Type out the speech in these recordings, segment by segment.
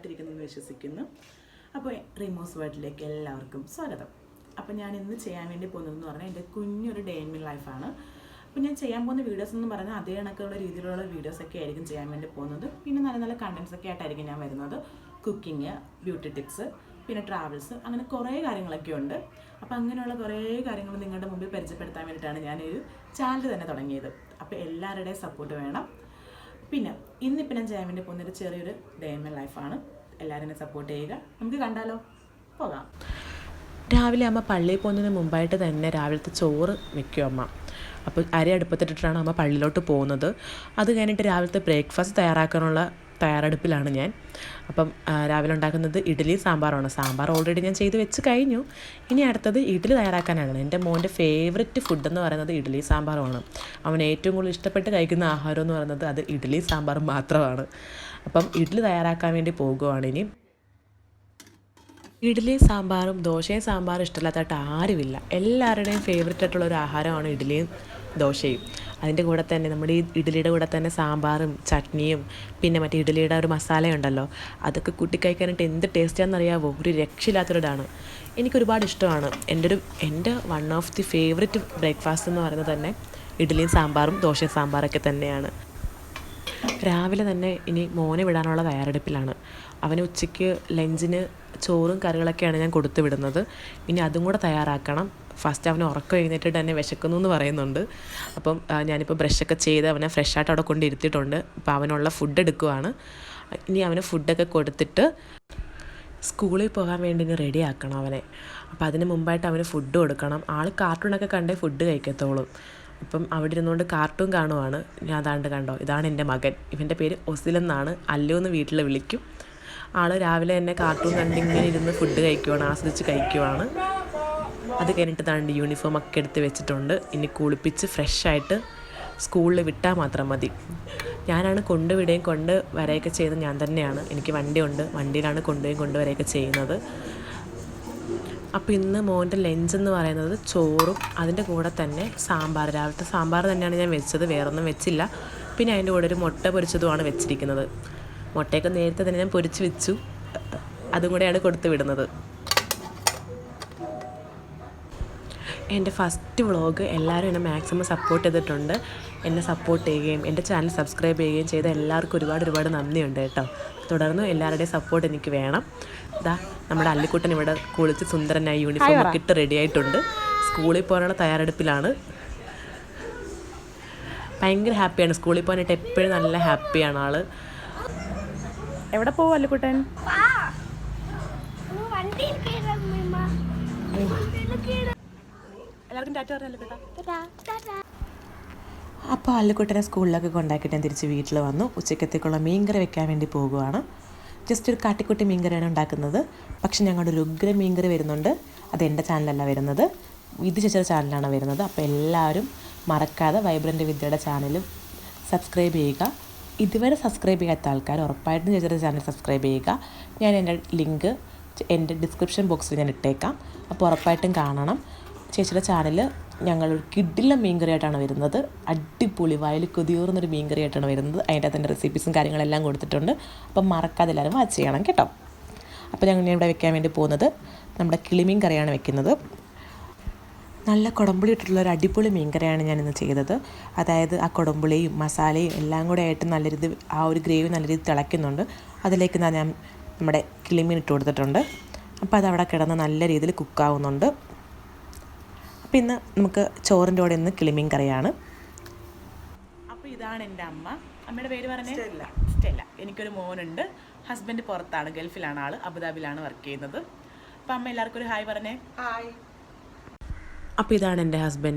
സുഖമായിട്ടിരിക്കുന്നു വിശ്വസിക്കുന്നു. അപ്പോൾ റിമോസ് വേൾഡിലേക്ക് എല്ലാവർക്കും സ്വാഗതം. അപ്പോൾ ഞാൻ ഇന്ന് ചെയ്യാൻ വേണ്ടി പോകുന്നതെന്ന് പറഞ്ഞാൽ എൻ്റെ കുഞ്ഞൊരു ഡേ ഇൻ മൈ ലൈഫാണ്. അപ്പോൾ ഞാൻ ചെയ്യാൻ പോകുന്ന വീഡിയോസ് എന്ന് പറഞ്ഞാൽ അതേ കണക്കുള്ള രീതിയിലുള്ള വീഡിയോസൊക്കെ ആയിരിക്കും ചെയ്യാൻ വേണ്ടി പോകുന്നത്. പിന്നെ നല്ല നല്ല കണ്ടൻസൊക്കെ ആയിട്ടായിരിക്കും ഞാൻ വരുന്നത്. കുക്കിങ്, ബ്യൂട്ടി ടിപ്സ്, പിന്നെ ട്രാവൽസ്, അങ്ങനെ കുറേ കാര്യങ്ങളൊക്കെ ഉണ്ട്. അപ്പോൾ അങ്ങനെയുള്ള കുറേ കാര്യങ്ങൾ നിങ്ങളുടെ മുമ്പിൽ പരിചയപ്പെടുത്താൻ വേണ്ടിയിട്ടാണ് ഞാനൊരു ചാനൽ തന്നെ തുടങ്ങിയത്. അപ്പോൾ എല്ലാവരുടെയും സപ്പോർട്ട് വേണം. പിന്നെ ഇന്നിപ്പോൾ ഞാൻ ചെയ്യാൻ വേണ്ടി പോകുന്നൊരു ചെറിയൊരു ഡേ ഇൻ മൈ ലൈഫാണ്. എല്ലാവരും എന്നെ സപ്പോർട്ട് ചെയ്യുക. നമുക്ക് കണ്ടാലോ? പോകാം. രാവിലെ അമ്മ പള്ളിയിൽ പോകുന്നതിന് മുമ്പായിട്ട് തന്നെ രാവിലത്തെ ചോറ് വെക്കും അമ്മ. അപ്പോൾ അരി അടുപ്പത്തിട്ടിട്ടാണ് അമ്മ പള്ളിയിലോട്ട് പോകുന്നത്. അത് കഴിഞ്ഞിട്ട് രാവിലത്തെ ബ്രേക്ക്ഫാസ്റ്റ് തയ്യാറാക്കാനുള്ള തയ്യാറെടുപ്പിലാണ് ഞാൻ. അപ്പം രാവിലെ ഉണ്ടാക്കുന്നത് ഇഡ്ഡലി സാമ്പാറാണ്. സാമ്പാർ ഓൾറെഡി ഞാൻ ചെയ്ത് വെച്ച് കഴിഞ്ഞു. ഇനി അടുത്തത് ഇഡ്ഡലി തയ്യാറാക്കാനാണ്. എൻ്റെ മോൻ്റെ ഫേവററ്റ് ഫുഡെന്ന് പറയുന്നത് ഇഡ്ഡലി സാമ്പാറുമാണ്. അവൻ ഏറ്റവും കൂടുതൽ ഇഷ്ടപ്പെട്ട് കഴിക്കുന്ന ആഹാരം എന്ന് പറയുന്നത് അത് ഇഡ്ഡലി സാമ്പാറും മാത്രമാണ്. അപ്പം ഇഡ്ഡലി തയ്യാറാക്കാൻ വേണ്ടി പോകുവാണ് ഇനി. ഇഡ്ഡലിയും സാമ്പാറും ദോശയും സാമ്പാറും ഇഷ്ടമില്ലാത്തതായിട്ട് ആരുമില്ല. എല്ലാവരുടെയും ഫേവററ്റ് ആയിട്ടുള്ള ഒരു ആഹാരമാണ് ഇഡ്ഡലിയും ദോശയും. അതിൻ്റെ കൂടെ തന്നെ നമ്മുടെ ഈ ഇഡ്ഡലിയുടെ കൂടെ തന്നെ സാമ്പാറും ചട്നിയും പിന്നെ മറ്റേ ഇഡ്ഡലിയുടെ ഒരു മസാലയുണ്ടല്ലോ, അതൊക്കെ കൂട്ടി കഴിക്കാനായിട്ട് എന്ത് ടേസ്റ്റാണെന്നറിയാവോ? ഒരു രക്ഷയില്ലാത്തൊരിതാണ്. എനിക്കൊരുപാട് ഇഷ്ടമാണ്. എൻ്റെ one of the favourite breakfast എന്ന് പറയുന്നത് തന്നെ ഇഡ്ഡലിയും സാമ്പാറും ദോശയും സാമ്പാറൊക്കെ തന്നെയാണ്. രാവിലെ തന്നെ ഇനി മോനെ വിടാനുള്ള തയ്യാറെടുപ്പിലാണ്. അവന് ഉച്ചയ്ക്ക് ലഞ്ചിന് ചോറും കറികളൊക്കെയാണ് ഞാൻ കൊടുത്തു വിടുന്നത്. ഇനി അതും കൂടെ തയ്യാറാക്കണം. ഫസ്റ്റ് അവന് ഉറക്കം എഴുന്നേറ്റിട്ട് തന്നെ വിശക്കുന്നു എന്ന് പറയുന്നുണ്ട്. അപ്പം ഞാനിപ്പോൾ ബ്രഷൊക്കെ ചെയ്ത് അവനെ ഫ്രഷായിട്ട് അവിടെ കൊണ്ട് ഇരുത്തിയിട്ടുണ്ട്. അപ്പോൾ അവനുള്ള ഫുഡ് എടുക്കുവാണ്. ഇനി അവന് ഫുഡൊക്കെ കൊടുത്തിട്ട് സ്കൂളിൽ പോകാൻ വേണ്ടി ഇനി റെഡി ആക്കണം അവനെ. അപ്പോൾ അതിന് മുമ്പായിട്ട് അവന് ഫുഡ് കൊടുക്കണം. ആൾ കാർട്ടൂണൊക്കെ കണ്ടേ ഫുഡ് കഴിക്കത്തുള്ളൂ. അപ്പം അവിടെ ഇരുന്നുകൊണ്ട് കാർട്ടൂൺ കാണുവാണ്. ഞാൻ അതാണ്ട് കണ്ടോ, ഇതാണ് എൻ്റെ മകൻ. ഇവൻ്റെ പേര് ഒസിലെന്നാണ്. അല്ലു എന്ന് വീട്ടിൽ വിളിക്കും. ആൾ രാവിലെ തന്നെ കാർട്ടൂൺ കണ്ടിങ്ങനെ ഇരുന്ന് ഫുഡ് കഴിക്കുവാണ്, ആസ്വദിച്ച് കഴിക്കുവാണ്. അത് കഴിഞ്ഞിട്ട് താണ്ട് യൂണിഫോമൊക്കെ എടുത്ത് വെച്ചിട്ടുണ്ട്. ഇനി കുളിപ്പിച്ച് ഫ്രഷായിട്ട് സ്കൂളിൽ വിട്ടാൽ മാത്രം മതി. ഞാനാണ് കൊണ്ടുവിടുകയും കൊണ്ട് വരെയൊക്കെ ചെയ്യുന്നത് ഞാൻ തന്നെയാണ്. എനിക്ക് വണ്ടിയുണ്ട്, വണ്ടിയിലാണ് കൊണ്ടുപോയി കൊണ്ടുവരെയൊക്കെ ചെയ്യുന്നത്. അപ്പോൾ ഇന്ന് മോൻ്റെ ലഞ്ചെന്ന് പറയുന്നത് ചോറും അതിൻ്റെ കൂടെ തന്നെ സാമ്പാർ. രാവിലത്തെ സാമ്പാർ തന്നെയാണ് ഞാൻ വെച്ചത്, വേറൊന്നും വെച്ചില്ല. പിന്നെ അതിൻ്റെ കൂടെ ഒരു മുട്ട പൊരിച്ചതുമാണ് വെച്ചിരിക്കുന്നത്. മുട്ടയൊക്കെ നേരത്തെ തന്നെ ഞാൻ പൊരിച്ച് വെച്ചു. അതും കൂടെയാണ് കൊടുത്തു വിടുന്നത്. എൻ്റെ ഫസ്റ്റ് വ്ളോഗ് എല്ലാവരും എന്നെ മാക്സിമം സപ്പോർട്ട് ചെയ്തിട്ടുണ്ട്. എന്നെ സപ്പോർട്ട് ചെയ്യുകയും എൻ്റെ ചാനൽ സബ്സ്ക്രൈബ് ചെയ്യുകയും ചെയ്ത എല്ലാവർക്കും ഒരുപാട് നന്ദിയുണ്ട് കേട്ടോ. തുടർന്ന് എല്ലാവരുടെയും സപ്പോർട്ട് എനിക്ക് വേണം. ഇതാ നമ്മുടെ അല്ലിക്കുട്ടൻ ഇവിടെ കുളിച്ച് സുന്ദരനായി യൂണിഫോം ഒക്കെ ഇട്ട് റെഡി ആയിട്ടുണ്ട്. സ്കൂളിൽ പോകാനുള്ള തയ്യാറെടുപ്പിലാണ്. ഭയങ്കര ഹാപ്പിയാണ്. സ്കൂളിൽ പോകാനായിട്ട് എപ്പോഴും നല്ല ഹാപ്പിയാണ് ആൾ. എവിടെ പോവും അല്ലിക്കുട്ടൻ? എല്ലാവർക്കും ടാറ്റ പറഞ്ഞല്ലോ. അപ്പോൾ അല്ലിക്കുട്ടനെ സ്കൂളിലൊക്കെ കൊണ്ടാക്കിയിട്ട് ഞാൻ തിരിച്ച് വീട്ടിൽ വന്നു. ഉച്ചക്കത്തേക്കുള്ള മീൻകറി വെക്കാൻ വേണ്ടി പോകുകയാണ്. ജസ്റ്റ് ഒരു കാട്ടിക്കുട്ടി മീൻകറിയാണ് ഉണ്ടാക്കുന്നത്. പക്ഷെ ഞങ്ങളുടെ ഒരു ഉഗ്ര മീൻകറി വരുന്നുണ്ട്. അത് എൻ്റെ ചാനലല്ല വരുന്നത്, വിധി ചേച്ചിയുടെ ചാനലാണ് വരുന്നത്. അപ്പോൾ എല്ലാവരും മറക്കാതെ വൈബ്രൻ്റ് വിദ്യയുടെ ചാനലും സബ്സ്ക്രൈബ് ചെയ്യുക. ഇതുവരെ സബ്സ്ക്രൈബ് ചെയ്യാത്ത ആൾക്കാർ ഉറപ്പായിട്ടും ചേച്ചിയുടെ ചാനൽ സബ്സ്ക്രൈബ് ചെയ്യുക. ഞാൻ എൻ്റെ ലിങ്ക് എൻ്റെ ഡിസ്ക്രിപ്ഷൻ ബോക്സിൽ ഞാൻ ഇട്ടേക്കാം. അപ്പോൾ ഉറപ്പായിട്ടും കാണണം. ചേച്ചിയുടെ ചാനൽ ഞങ്ങളൊരു കിഡിലെ മീൻകറിയായിട്ടാണ് വരുന്നത്. അടിപൊളി വയൽ കൊതിയൂർന്നൊരു മീൻകറിയായിട്ടാണ് വരുന്നത്. അതിൻ്റെ അതിൻ്റെ റെസിപ്പീസും കാര്യങ്ങളെല്ലാം കൊടുത്തിട്ടുണ്ട്. അപ്പം മറക്കാതെ എല്ലാവരും വാച്ച് ചെയ്യണം കേട്ടോ. അപ്പോൾ ഞങ്ങൾ ഇവിടെ വെക്കാൻ വേണ്ടി പോകുന്നത് നമ്മുടെ കിളിമീൻ കറിയാണ് വെക്കുന്നത്. നല്ല കുടംപുളി ഇട്ടിട്ടുള്ളൊരു അടിപൊളി മീൻകറിയാണ് ഞാനിന്ന് ചെയ്തത്. അതായത് ആ കുടംപുളിയും മസാലയും എല്ലാം കൂടെ ആയിട്ട് നല്ല രീതി ആ ഒരു ഗ്രേവി നല്ല രീതിയിൽ തിളയ്ക്കുന്നുണ്ട്. അതിലേക്ക് ഞാൻ നമ്മുടെ കിളിമീൻ ഇട്ട് കൊടുത്തിട്ടുണ്ട്. അപ്പോൾ അതവിടെ കിടന്ന് നല്ല രീതിയിൽ കുക്കാവുന്നുണ്ട്. അപ്പോൾ ഇന്ന് നമുക്ക് ചോറിൻ്റെ കൂടെ ഇന്ന് കിളിമീൻ കറിയാണ്. അപ്പോൾ ഇതാണ് എൻ്റെ അമ്മ. അമ്മയുടെ പേര് പറഞ്ഞേ? സ്റ്റെല്ല. എനിക്കൊരു മോനുണ്ട്. ഹസ്ബൻഡ് പുറത്താണ്, ഗൾഫിലാണ്. ആൾ അബുദാബിയിലാണ് വർക്ക് ചെയ്യുന്നത്. അപ്പോൾ അമ്മ എല്ലാവർക്കും ഒരു ഹായ് പറഞ്ഞേ. ഹായ്. അപ്പോൾ ഇതാണ് എൻ്റെ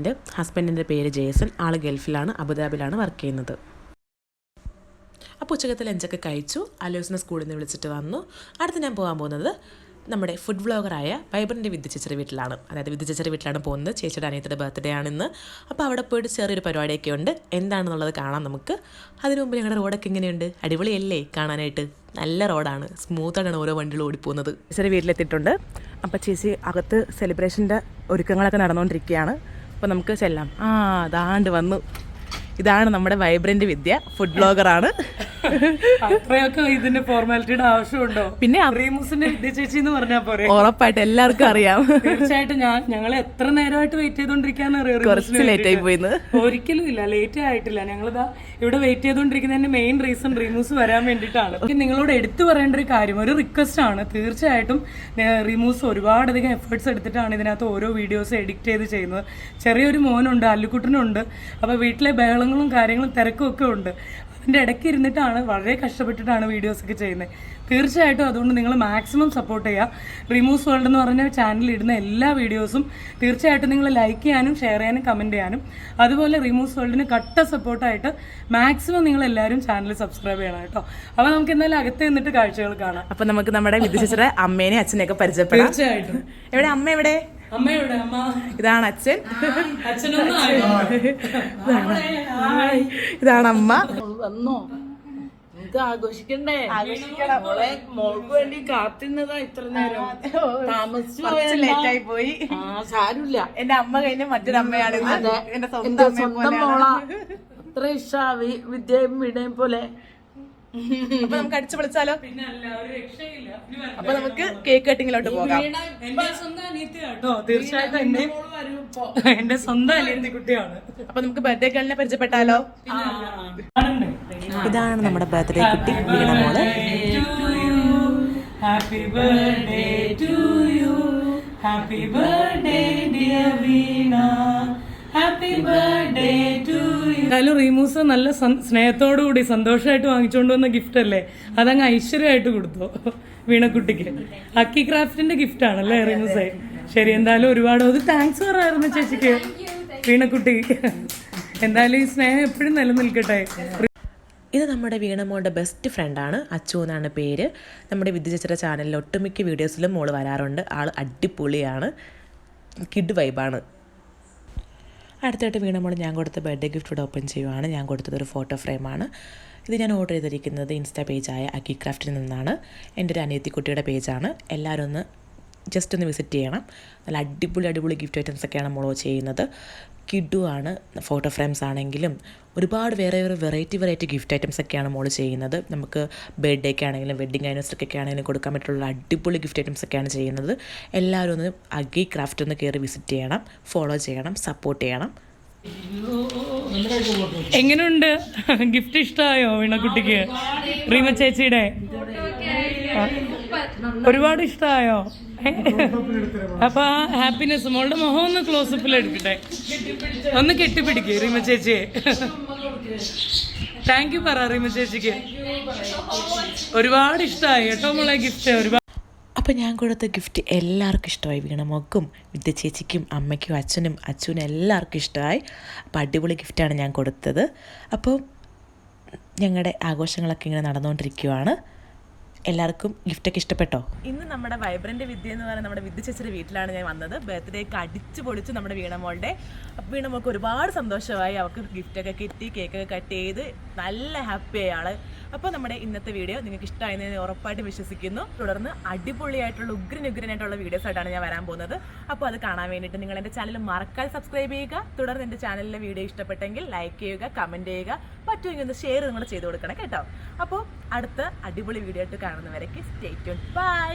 ഹസ്ബൻഡിൻ്റെ പേര് ജേസൺ. ആൾ ഗൾഫിലാണ്, അബുദാബിയിലാണ് വർക്ക് ചെയ്യുന്നത്. അപ്പോൾ ഉച്ചക്കത്തെ ലഞ്ചൊക്കെ കഴിച്ചു. അലോസിനെ സ്കൂളിൽ നിന്ന് വിളിച്ചിട്ട് വന്നു. അടുത്ത് ഞാൻ പോകാൻ പോകുന്നത് നമ്മുടെ ഫുഡ് വ്ളോഗറായ വൈബ്രൻ്റ് വിദ്യ ചേച്ചിയുടെ വീട്ടിലാണ്. അതായത് വിദ്യ ചേച്ചിയുടെ വീട്ടിലാണ് പോകുന്നത്. ചേച്ചിയുടെ അനിയത്തിയുടെ ബർത്ത്ഡേ ആണിന്ന്. അപ്പോൾ അവിടെ പോയിട്ട് ചെറിയൊരു പരിപാടിയൊക്കെ ഉണ്ട്. എന്താണെന്നുള്ളത് കാണാം നമുക്ക്. അതിനു മുമ്പ് ഞങ്ങളുടെ റോഡൊക്കെ എങ്ങനെയുണ്ട്? അടിപൊളിയല്ലേ കാണാനായിട്ട്? നല്ല റോഡാണ്, സ്മൂത്തായിട്ടാണ് ഓരോ വണ്ടികളും ഓടിപ്പോകുന്നത്. ചേച്ചിയുടെ വീട്ടിലെത്തിയിട്ടുണ്ട്. അപ്പോൾ ചേച്ചി അകത്ത് സെലിബ്രേഷൻ്റെ ഒരുക്കങ്ങളൊക്കെ നടന്നുകൊണ്ടിരിക്കുകയാണ്. അപ്പോൾ നമുക്ക് ചെല്ലാം. അതാണ്ട് വന്നു. ഇതാണ് നമ്മുടെ വൈബ്രൻ്റ് വിദ്യ, ഫുഡ് വ്ളോഗറാണ്. അത്രയൊക്കെ ഇതിന്റെ ഫോർമാലിറ്റിയുടെ ആവശ്യമുണ്ടോ? പിന്നെ റീമൂസിന്റെ വിദ്യ ചേച്ചി എന്ന് പറഞ്ഞാൽ പോരെ? ഉറപ്പായിട്ട് എല്ലാവർക്കും അറിയാം. തീർച്ചയായിട്ടും ഞങ്ങൾ എത്ര നേരമായിട്ട് വെയിറ്റ് ചെയ്തോണ്ടിരിക്കാന്ന് കുറച്ച് ലേറ്റ് ആയി പോയിന്ന്. ഒരിക്കലും ഇല്ല, ലേറ്റ് ആയിട്ടില്ല. ഞങ്ങളിതാ ഇവിടെ വെയിറ്റ് ചെയ്തോണ്ടിരിക്കുന്നതിന്റെ മെയിൻ റീസൺ റീമൂസ് വരാൻ വേണ്ടിയിട്ടാണ്. നിങ്ങളോട് എടുത്തു പറയേണ്ട ഒരു കാര്യം, ഒരു റിക്വസ്റ്റ് ആണ്. തീർച്ചയായിട്ടും റീമൂസ് ഒരുപാടധികം എഫേർട്സ് എടുത്തിട്ടാണ് ഇതിനകത്ത് ഓരോ വീഡിയോസ് എഡിറ്റ് ചെയ്ത് ചെയ്യുന്നത്. ചെറിയൊരു മോനുണ്ട്, അല്ലുക്കുട്ടനുണ്ട്. അപ്പോൾ വീട്ടിലെ ബഹളങ്ങളും കാര്യങ്ങളും തിരക്കും ഒക്കെ ഉണ്ട്. അതിൻ്റെ ഇടയ്ക്ക് ഇരുന്നിട്ടാണ് വളരെ കഷ്ടപ്പെട്ടിട്ടാണ് വീഡിയോസൊക്കെ ചെയ്യുന്നത്. തീർച്ചയായിട്ടും അതുകൊണ്ട് നിങ്ങൾ മാക്സിമം സപ്പോർട്ട് ചെയ്യുക. റീമൂസ് വേൾഡ് എന്ന് പറഞ്ഞ ചാനലിൽ ഇടുന്ന എല്ലാ വീഡിയോസും തീർച്ചയായിട്ടും നിങ്ങൾ ലൈക്ക് ചെയ്യാനും ഷെയർ ചെയ്യാനും കമൻറ്റ് ചെയ്യാനും, അതുപോലെ റീമൂസ് വേൾഡിന് കട്ട സപ്പോർട്ടായിട്ട് മാക്സിമം നിങ്ങൾ എല്ലാവരും ചാനൽ സബ്സ്ക്രൈബ് ചെയ്യണം കേട്ടോ. അപ്പോൾ നമുക്ക് എന്തായാലും അകത്ത് നിന്നിട്ട് കാഴ്ചകൾ കാണാം. അപ്പൊ നമുക്ക് നമ്മുടെ വിദ്യചേച്ചിയുടെ അമ്മേനെയും അച്ഛനെയൊക്കെ പരിചയപ്പെടാം. തീർച്ചയായിട്ടും. എവിടെ അമ്മ? എവിടെ? അമ്മയുടെ അമ്മ ഇതാണ് അച്ഛൻ, അച്ഛനൊന്നും ഇതാണ് അമ്മ. വന്നോ? നമുക്ക് ആഘോഷിക്കണ്ടേ? മോളെ മോൾക്ക് വേണ്ടി കാത്തിരുന്നതാ ഇത്ര നേരം. താമസിച്ചു, ലേറ്റായി പോയി. സാരമില്ല. എന്റെ അമ്മ കഴിഞ്ഞ മറ്റൊരു അമ്മയാണ്. എന്റെ സ്വന്തം മോളാ. അത്ര ഇഷ്ടാ വിദ്യയും വീടേയും പോലെ. അപ്പൊ നമുക്ക് അടിച്ചു വിളിച്ചാലോ? അപ്പൊ നമുക്ക് കേക്ക് കട്ടിങ്ങിലോട്ട് പോകാം. എന്റെ സ്വന്തം അനിയത്തി കേട്ടോ. തീർച്ചയായിട്ടും എന്റെ സ്വന്തം അനിയത്തി കുട്ടിയാണ്. അപ്പൊ നമുക്ക് ബർത്ത്ഡേ ഗേളിനെ പരിചയപ്പെട്ടാലോ? ഇതാണ് നമ്മുടെ ബർത്ത്ഡേ കുട്ടി വീണ മോള്. Happy birthday to you, happy birthday dear Veena, happy birthday to you. എന്തായാലും റീമൂസ് നല്ല സ്നേഹത്തോടു കൂടി സന്തോഷമായിട്ട് വാങ്ങിച്ചുകൊണ്ട് വന്ന ഗിഫ്റ്റ് അല്ലേ, അതങ്ങ് ഐശ്വര്യമായിട്ട് കൊടുത്തു വീണക്കുട്ടിക്ക്. അക്കി ക്രാഫ്റ്റിന്റെ ഗിഫ്റ്റ് ആണല്ലേ റീമൂസേ? ശരി, എന്തായാലും ഒരുപാട് താങ്ക്സ് പറയായിരുന്നു ചേച്ചിക്ക്, വീണക്കുട്ടി. എന്തായാലും ഈ സ്നേഹം എപ്പോഴും നിലനിൽക്കട്ടെ. ഇത് നമ്മുടെ വീണമോളുടെ ബെസ്റ്റ് ഫ്രണ്ടാണ്, അച്ചു എന്നാണ് പേര്. നമ്മുടെ വിദ്യചേച്ചിയുടെ ചാനലിൽ ഒട്ടുമിക്ക വീഡിയോസിലും മോള് വരാറുണ്ട്. ആൾ അടിപൊളിയാണ്, കിഡ് വൈബാണ്. അടുത്തായിട്ട് വീണമോൾ ഞാൻ കൊടുത്ത ബർത്ത്ഡേ ഗിഫ്റ്റ് ഇവിടെ ഓപ്പൺ ചെയ്യുവാണ്. ഞാൻ കൊടുത്തതൊരു ഫോട്ടോ ഫ്രെയിമാണ്. ഇത് ഞാൻ ഓർഡർ ചെയ്തിരിക്കുന്നത് ഇൻസ്റ്റാ പേജായ അക്കി ക്രാഫ്റ്റിൽ നിന്നാണ്. എൻ്റെ ഒരു അനിയത്തിക്കുട്ടിയുടെ പേജാണ്. എല്ലാവരും ഒന്ന് ജസ്റ്റ് ഒന്ന് വിസിറ്റ് ചെയ്യണം. നല്ല അടിപൊളി ഗിഫ്റ്റ് ഐറ്റംസ് ഒക്കെയാണ് മോളോ ചെയ്യുന്നത്. കിഡു ആണ്. ഫോട്ടോ ഫ്രെയിംസ് ആണെങ്കിലും ഒരുപാട് വേറെ വെറൈറ്റി ഗിഫ്റ്റ് ഐറ്റംസ് ഒക്കെയാണ് മോള് ചെയ്യുന്നത്. നമുക്ക് ബർത്ത്ഡേക്ക് ആണെങ്കിലും വെഡ്ഡിങ് ആനിവേഴ്സറിക്കൊക്കെ ആണെങ്കിലും കൊടുക്കാൻ പറ്റുള്ള അടിപൊളി ഗിഫ്റ്റ് ഐറ്റംസ് ഒക്കെയാണ് ചെയ്യുന്നത്. എല്ലാവരും ഒന്ന് അക്കി ക്രാഫ്റ്റ് ഒന്ന് കയറി വിസിറ്റ് ചെയ്യണം, ഫോളോ ചെയ്യണം, സപ്പോർട്ട് ചെയ്യണം. എങ്ങനെയുണ്ട്? ഗിഫ്റ്റ് ഇഷ്ടമായോ വീണക്കുട്ടിക്ക്? റീമ ചേച്ചിയുടെ ഒരുപാട് ഇഷ്ടമായോ? അപ്പൊ ആ ഹാപ്പിനെസ് മോളുടെ മുഖം ഒന്ന് ക്ലോസപ്പിൽ എടുക്കട്ടെ, ഒന്ന് കെട്ടിപ്പിടിക്കേ റീമ ചേച്ചിയെ. താങ്ക് യു പറ റീമ ചേച്ചിക്ക്. ഒരുപാട് ഇഷ്ടമായി കേട്ടോ മോളെ ഗിഫ്റ്റ്. ഒരുപാട്. അപ്പോൾ ഞാൻ കൊടുത്ത ഗിഫ്റ്റ് എല്ലാവർക്കും ഇഷ്ടമായി. വീണമോക്കും വിദ്യ ചേച്ചിക്കും അമ്മയ്ക്കും അച്ഛനും എല്ലാവർക്കും ഇഷ്ടമായി. അപ്പോൾ അടിപൊളി ഗിഫ്റ്റാണ് ഞാൻ കൊടുത്തത്. അപ്പോൾ ഞങ്ങളുടെ ആഘോഷങ്ങളൊക്കെ ഇങ്ങനെ നടന്നുകൊണ്ടിരിക്കുകയാണ്. എല്ലാവർക്കും ഗിഫ്റ്റൊക്കെ ഇഷ്ടപ്പെട്ടോ? ഇന്ന് നമ്മുടെ വൈബ്രൻ്റ് വിദ്യ എന്ന് പറയുന്ന നമ്മുടെ വിദ്യ ചേച്ചിയുടെ വീട്ടിലാണ് ഞാൻ വന്നത്. ബർത്ത്ഡേക്ക് അടിച്ചു പൊളിച്ചു നമ്മുടെ വീണമോളുടെ. അപ്പോൾ വീണമോൾക്ക് ഒരുപാട് സന്തോഷമായി. അവൾക്ക് ഗിഫ്റ്റൊക്കെ കിട്ടി, കേക്കൊക്കെ കട്ട് ചെയ്ത് നല്ല ഹാപ്പിയായി ആൾ. അപ്പോൾ നമ്മുടെ ഇന്നത്തെ വീഡിയോ നിങ്ങൾക്ക് ഇഷ്ടമായെന്ന് ഉറപ്പായിട്ട് വിശ്വസിക്കുന്നു. തുടർന്ന് അടിപൊളിയായിട്ടുള്ള ഉഗ്രനായിട്ടുള്ള വീഡിയോസ് ആയിട്ടാണ് ഞാൻ വരാൻ പോകുന്നത്. അപ്പോൾ അത് കാണാൻ വേണ്ടിയിട്ട് നിങ്ങൾ എൻ്റെ ചാനൽ മറക്കാതെ സബ്സ്ക്രൈബ് ചെയ്യുക. തുടർന്ന് എൻ്റെ ചാനലിലെ വീഡിയോ ഇഷ്ടപ്പെട്ടെങ്കിൽ ലൈക്ക് ചെയ്യുക, കമൻറ്റ് ചെയ്യുക, പറ്റുമെങ്കിൽ ഒന്ന് ഷെയർ നിങ്ങൾ ചെയ്ത് കൊടുക്കണം കേട്ടോ. അപ്പോൾ അടുത്ത അടിപൊളി വീഡിയോ ആയിട്ട് കാണുന്നവരേക്ക് സ്റ്റേ ട്യൂൺഡ്. ബൈ.